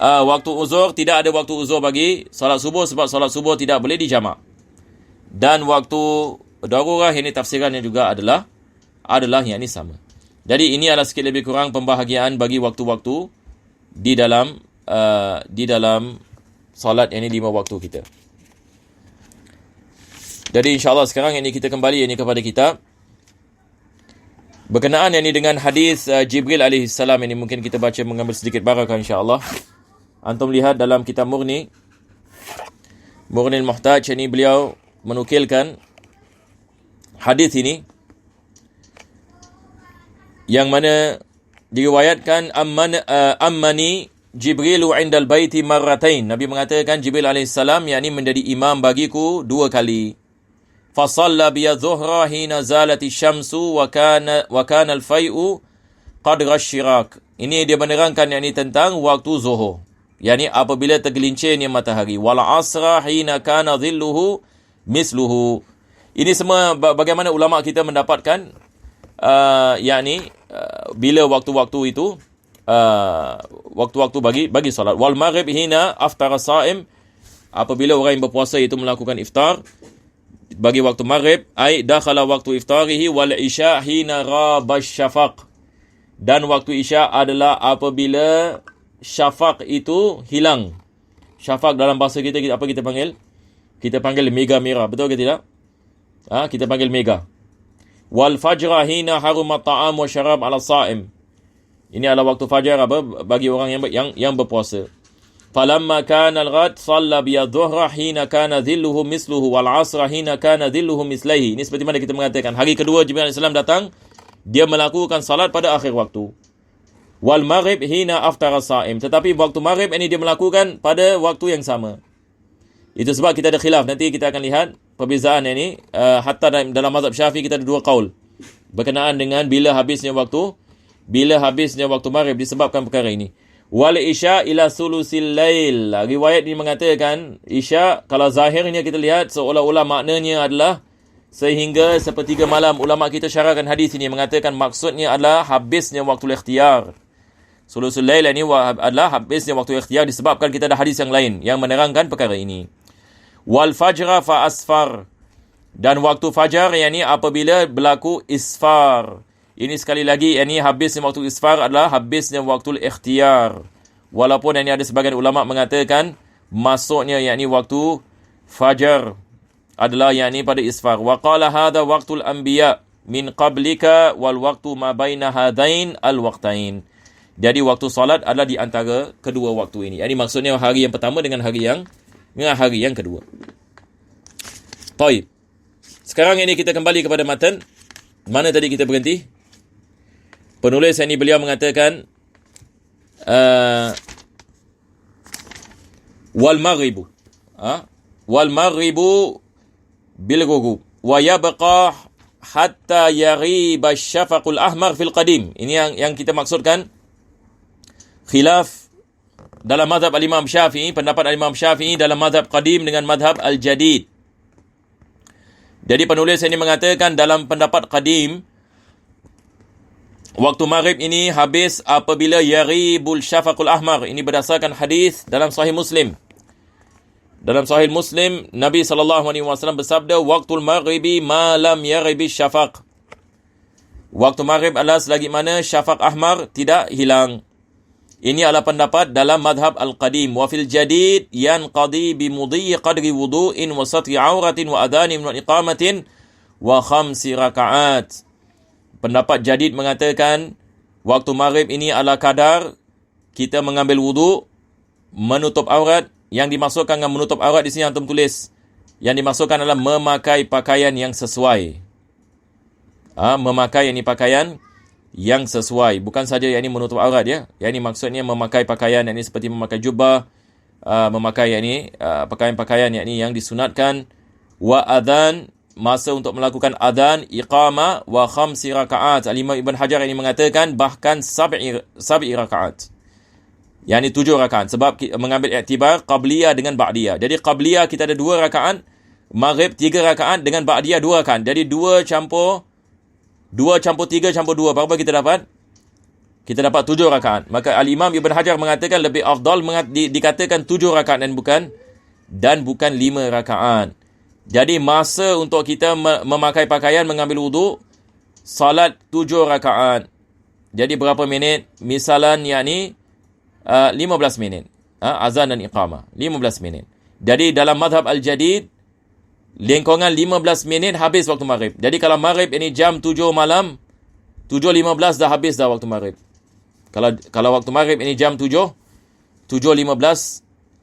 Waktu uzur, tidak ada waktu uzur bagi solat subuh sebab solat subuh tidak boleh dijamak. Dan waktu darurah, yang ini tafsirannya juga adalah yang ini sama. Jadi ini adalah sikit lebih kurang pembahagian bagi waktu-waktu di dalam solat yang ini 5 waktu kita. Jadi insyaAllah sekarang ini kita kembali ini kepada kitab. Berkenaan ini dengan hadis Jibril alaihissalam, ini mungkin kita baca mengambil sedikit barakah insyaAllah. Antum lihat dalam kitab Mughnil Muhtaj, ini beliau menukilkan hadis ini yang mana diriwayatkan ammani Jibrilu indal baiti marratain. Nabi mengatakan Jibril alaihissalam yakni menjadi imam bagiku 2 kali. Fasalla biya zuhra hina zalati syamsu wa kana al-fai'u qadra syirak. Ini dia menerangkan yakni tentang waktu zuhur, yakni apabila tergelincirnya matahari. Wal asra hina kana dhilluhu misluhu. Ini semua bagaimana ulama kita mendapatkan bila waktu-waktu itu waktu-waktu bagi solat. Wal maghrib hina aftara saim, apabila orang yang berpuasa itu melakukan iftar bagi waktu maghrib, ai dakhala waktu iftarihi. Wal isya hina ghabash syafaq, dan waktu isya adalah apabila syafaq itu hilang. Syafaq dalam bahasa kita apa kita panggil? Kita panggil mega merah, betul ke tidak? Kita panggil mega. Wal fajra hina haruma ta'am wa syarab ala sa'im. Ini adalah waktu fajar bagi orang yang berpuasa. Falamma kana al-ghad salla bi adh-dhuhra hina kana dhilluhu misluhu wal 'asra hina kana dhilluhu mislaihi. Ini seperti mana kita mengatakan hari kedua Jibril alaihi salam datang, dia melakukan salat pada akhir waktu. Wal maghrib hina aftara sa'im, tetapi waktu maghrib ini dia melakukan pada waktu yang sama. Itu sebab kita ada khilaf, nanti kita akan lihat perbezaan ini. Hatta dalam mazhab Syafi'i kita ada 2 qaul berkenaan dengan bila habisnya waktu maghrib disebabkan perkara ini. Wal isya ila sulusil lail. Riwayat ini mengatakan isya, kalau zahirnya kita lihat seolah-olah maknanya adalah sehingga sepertiga malam. Ulama kita syarahkan hadis ini mengatakan maksudnya adalah habisnya waktu ikhtiyar. Sulusul lail ini adalah habisnya waktu ikhtiyar, disebabkan kita ada hadis yang lain yang menerangkan perkara ini. Wal fajra fa asfar, dan waktu fajar yakni apabila berlaku isfar. Ini sekali lagi, yakni habisnya waktu isfar adalah habisnya waktu ikhtiyar. Walaupun ini ada sebagian ulama mengatakan masuknya yakni waktu fajar adalah yakni pada isfar. Wa qala hadha waqtul anbiya min qablika wal waqtu ma baina hadain al waqtain. Jadi waktu solat adalah di antara kedua waktu ini. Ini maksudnya hari yang pertama dengan hari yang kedua. Baik. Sekarang ini kita kembali kepada matan. Mana tadi kita berhenti? Penulis ini beliau mengatakan wal maghribu bil ghurub wa yabqa hatta yaghiba asy-syafaqul ahmar fil qadim. Ini yang kita maksudkan khilaf dalam mazhab al-Imam Syafi'i, pendapat al-Imam Syafi'i dalam mazhab qadim dengan mazhab al-jadid. Jadi penulis ini mengatakan dalam pendapat qadim, waktu maghrib ini habis apabila yaribul syafaqul ahmar. Ini berdasarkan hadis dalam Sahih Muslim. Dalam Sahih Muslim, Nabi SAW bersabda, Waktul maghribi ma lam yaribi syafaq. Waktu maghrib adalah selagi mana syafaq ahmar tidak hilang. Ini adalah pendapat dalam madhab al-qadim. Wa fil jadid yanqadi bimudhi qadri wudu'in wa satri auratin wa adhanin wa iqamatin wa 5 raka'at. Pendapat jadid mengatakan waktu maghrib ini adalah kadar kita mengambil wudu, menutup aurat. Yang dimaksudkan dengan menutup aurat di sini antum tulis. Yang dimaksudkan adalah memakai pakaian yang sesuai. Memakai ini pakaian yang sesuai. Bukan saja yang ini menutup aurat ya. Yang ini maksudnya memakai pakaian yang ini seperti memakai jubah, memakai yang ini pakaian-pakaian yang ini yang disunatkan. Wa adhan, masa untuk melakukan adhan, iqamah, wa 5 raka'at. Al-Imam Ibn Hajar ini mengatakan bahkan 7 raka'at. Yang ini 7 rakaat. Sebab mengambil iktibar qabliyah dengan ba'diyah. Jadi qabliyah kita ada 2 rakaat. Maghrib 3 rakaat dengan ba'diyah 2 rakaat. Jadi 2 campur 2 campur 3 campur 2, berapa kita dapat? Kita dapat 7 rakaat. Maka Al-Imam Ibn Hajar mengatakan lebih afdal dikatakan 7 rakaat dan bukan 5 rakaat. Jadi masa untuk kita memakai pakaian mengambil wudu, salat 7 rakaat. Jadi berapa minit? Misalan 15 minit. Azan dan iqamah 15 minit. Jadi dalam mazhab Al-Jadid, lengkungan 15 minit habis waktu maghrib. Jadi kalau maghrib ini jam 7 malam, 7.15 dah habis dah waktu maghrib. Kalau waktu maghrib ini jam 7.15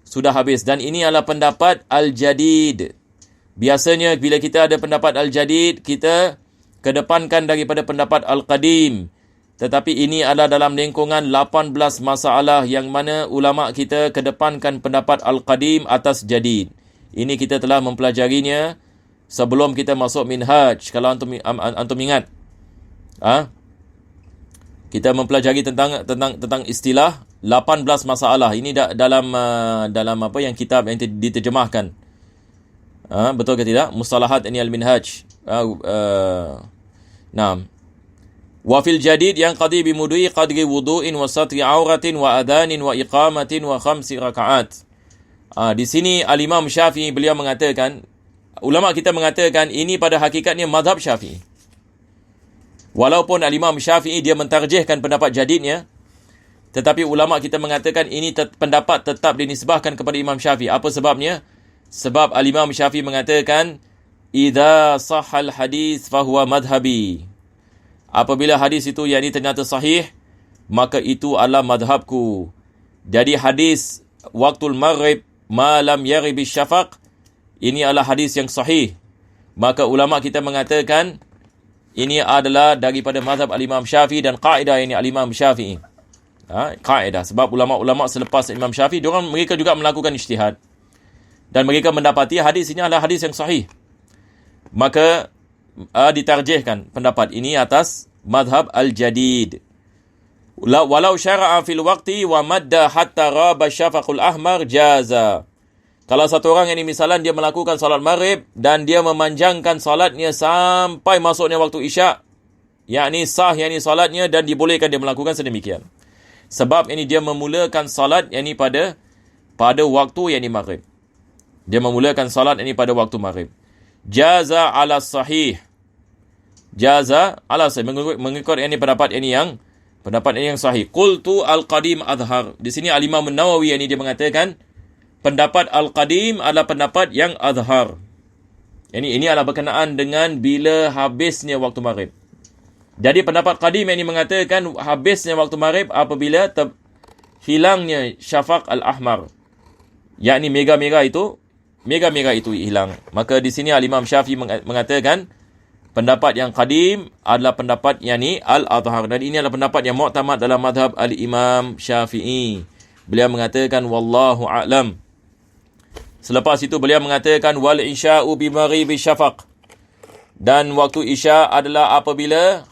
sudah habis. Dan ini adalah pendapat Al-Jadid. Biasanya bila kita ada pendapat Al-Jadid, kita kedepankan daripada pendapat Al-Qadim. Tetapi ini adalah dalam lingkungan 18 masalah yang mana ulama kita kedepankan pendapat Al-Qadim atas Jadid. Ini kita telah mempelajarinya sebelum kita masuk Minhaj. Kalau antum ingat. Kita mempelajari tentang istilah 18 masalah. Ini dalam apa yang kitab yang diterjemahkan. Betul ke tidak? Mustalahat ini al-Minhaj. Naam. Wa fil jadid yang qadi bimudui qadri wudu'in wa satri auratin wa adhanin wa iqamatin wa 5 rakaat. Di sini Al-Imam Syafi'i beliau mengatakan, ulama kita mengatakan ini pada hakikatnya mazhab Syafi'i. Walaupun Al-Imam Syafi'i dia mentarjihkan pendapat jadidnya, tetapi ulama kita mengatakan ini pendapat tetap dinisbahkan kepada Imam Syafi'i. Apa sebabnya? Sebab Al-Imam Syafi'i mengatakan, idza sahhal hadis fahuwa madhabi. Apabila hadis itu ternyata sahih, maka itu adalah madhabku. Jadi hadis waktul maghrib ma lam yarib syafaq, ini adalah hadis yang sahih. Maka ulama kita mengatakan ini adalah daripada mazhab Al-Imam Syafi'i dan kaedah ini Al-Imam Syafi'i. Kaedah. Sebab ulama-ulama selepas Imam Syafi'i, mereka juga melakukan ijtihad. Dan mereka mendapati hadis ini adalah hadis yang sahih. Maka ditarjihkan pendapat ini atas mazhab Al-Jadid. Walau syara'a fil waqti wa madda hatta raba syafaqul ahmar jaza. Kalau satu orang ini misalnya dia melakukan salat maghrib dan dia memanjangkan salatnya sampai masuknya waktu isyak, sah salatnya dan dibolehkan dia melakukan sedemikian. Sebab ini dia memulakan salat pada waktu maghrib. Dia memulakan salat pada waktu maghrib. Jaza ala sahih. Jaza ala sahih, mengikut pendapat ini yang sahih. Qultu al-qadim adhar. Di sini Al-Imam An-Nawawi dia mengatakan pendapat Al-Qadim adalah pendapat yang azhar. Ini adalah berkenaan dengan bila habisnya waktu maghrib. Jadi pendapat Qadim yang mengatakan habisnya waktu maghrib apabila hilangnya syafaq al-ahmar. Mega-mega itu hilang. Maka di sini Al-Imam Syafi'i mengatakan pendapat yang Qadim adalah pendapat al-azhar. Dan ini adalah pendapat yang mu'tamad dalam mazhab Al-Imam Syafi'i. Beliau mengatakan wallahu a'lam. Selepas itu beliau mengatakan wal isya'u bi maghribi syafaq. Dan waktu isya adalah apabila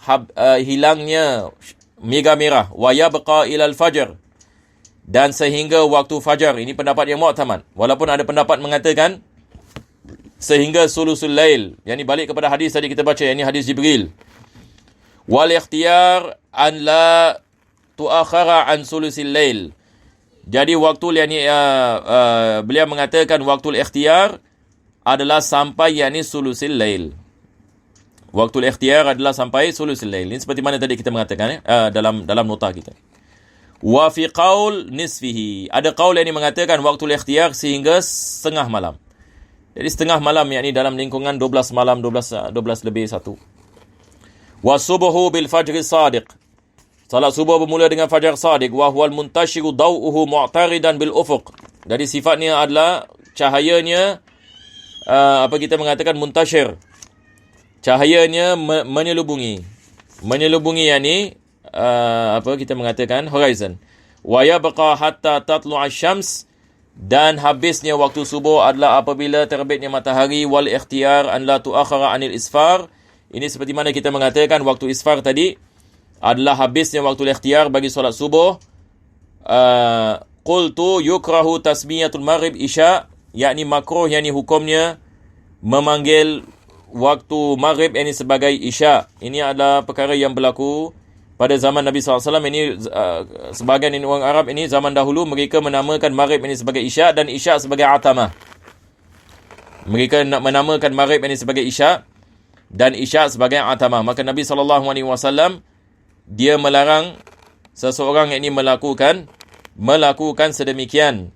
hilangnya mega merah wa yabqa ila al-fajr. Dan sehingga waktu fajar. Ini pendapat yang mu'tamad. Walaupun ada pendapat mengatakan sehingga sulusul lail. Balik kepada hadis tadi kita baca, hadis Jibril. Wal ikhtiyar an la tuakhara an sulusil lail. Jadi waktu beliau mengatakan waktu ikhtiyar adalah sampai sulusil lail. Waktu ikhtiyar adalah sampai sulusil lail. Ini seperti mana tadi kita mengatakan dalam nota kita. Wa fi qaul nisfihi. Ada qaul yang mengatakan waktu ikhtiyar sehingga setengah malam. Jadi setengah malam dalam lingkungan 12 malam, 12 lebih 1. Wa subuhu bil fajri sadiq. Salat subuh bermula dengan fajar sadiq. Wa huwal muntashiru daw'uhu mu'taridan bil ufuq. Jadi sifatnya adalah cahayanya, kita mengatakan muntashir. Cahayanya menyelubungi. Menyelubungi kita mengatakan horizon. Wa yabqa hatta tatlu'a syams. Dan habisnya waktu subuh adalah apabila terbitnya matahari. Wal ikhtiyar an la tu'akhara anil isfar. Ini seperti mana kita mengatakan waktu isfar tadi adalah habisnya waktu ikhtiyar bagi solat subuh. Qultu yukrahu tasmiyatul maghrib isya, makruh hukumnya memanggil waktu maghrib ini sebagai isyak. Ini adalah perkara yang berlaku pada zaman Nabi SAW. Ini sebahagian ini orang Arab ini zaman dahulu mereka menamakan maghrib ini sebagai isyak dan isyak sebagai atamah. Mereka nak menamakan maghrib ini sebagai isyak dan isyak sebagai atamah. Maka Nabi SAW dia melarang seseorang ini melakukan sedemikian.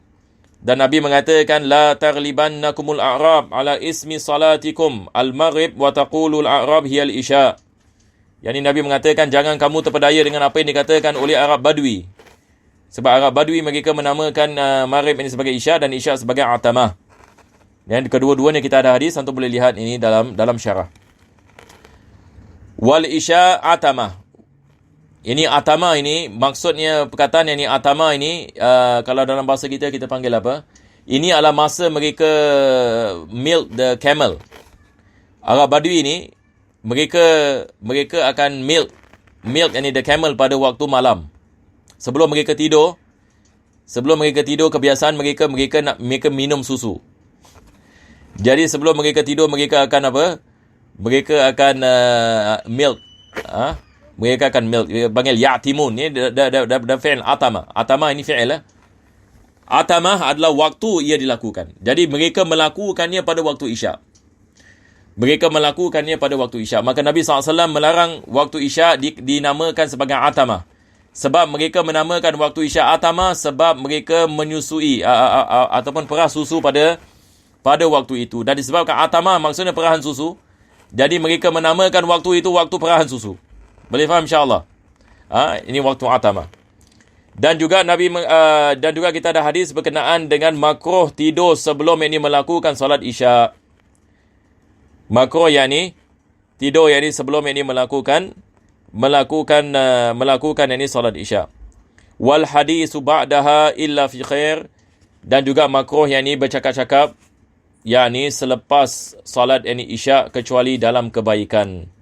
Dan Nabi mengatakan, la taghlibannakumul a'rab ala ismi salatikum al-maghrib wa taqulul a'rab hiyal isya. Yani Nabi mengatakan, jangan kamu terpedaya dengan apa yang dikatakan oleh Arab Badui. Sebab Arab Badui mereka menamakan maghrib ini sebagai isya dan isya sebagai atamah. Dan kedua-duanya kita ada hadis, antum boleh lihat ini dalam syarah. Wal isya atamah. Ini atama ini, maksudnya perkataan yang ini atama ini, kalau dalam bahasa kita panggil apa? Ini adalah masa mereka milk the camel. Arab Badui ini, mereka akan milk ini the camel pada waktu malam. Sebelum mereka tidur, kebiasaan mereka minum susu. Jadi sebelum mereka tidur, mereka akan apa? Mereka akan milk. Mereka akan milk. Panggil ya'timun. Ini dah fi'il atama. Atama ini fi'il. Atama adalah waktu ia dilakukan. Jadi mereka melakukannya pada waktu isyak. Maka Nabi SAW melarang waktu isyak dinamakan sebagai atama. Sebab mereka menamakan waktu isyak atama sebab mereka menyusui ataupun perah susu pada waktu itu. Dan disebabkan atama maksudnya perahan susu. Jadi mereka menamakan waktu itu waktu perahan susu. Boleh faham insya-Allah? Ini waktu atama. Dan juga kita ada hadis berkenaan dengan makruh tidur sebelum ini melakukan solat isyak. Makruh yakni tidur yakni sebelum ini melakukan ini solat isyak. Wal hadisu ba'daha illa fi khair. Dan juga makruh yakni bercakap-cakap yakni selepas solat ini isyak kecuali dalam kebaikan.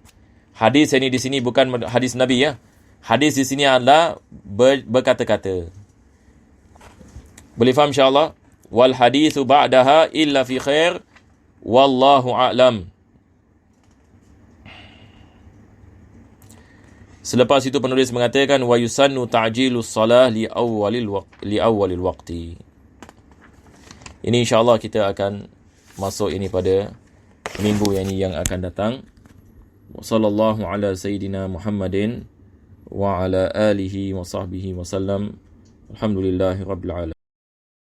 Hadis ini di sini bukan hadis Nabi ya. Hadis di sini adalah berkata-kata. Boleh faham insya-Allah? Wal hadithu ba'daha illa fi khair wallahu a'lam. Selepas itu penulis mengatakan wa yusannu ta'jilus salah li awwalil waqti. Ini insya-Allah kita akan masuk ini pada minggu yang akan datang. Wassallallahu ala sayyidina Muhammadin wa ala alihi wa sahbihi wa sallam. Alhamdulillahi rabbil alamin.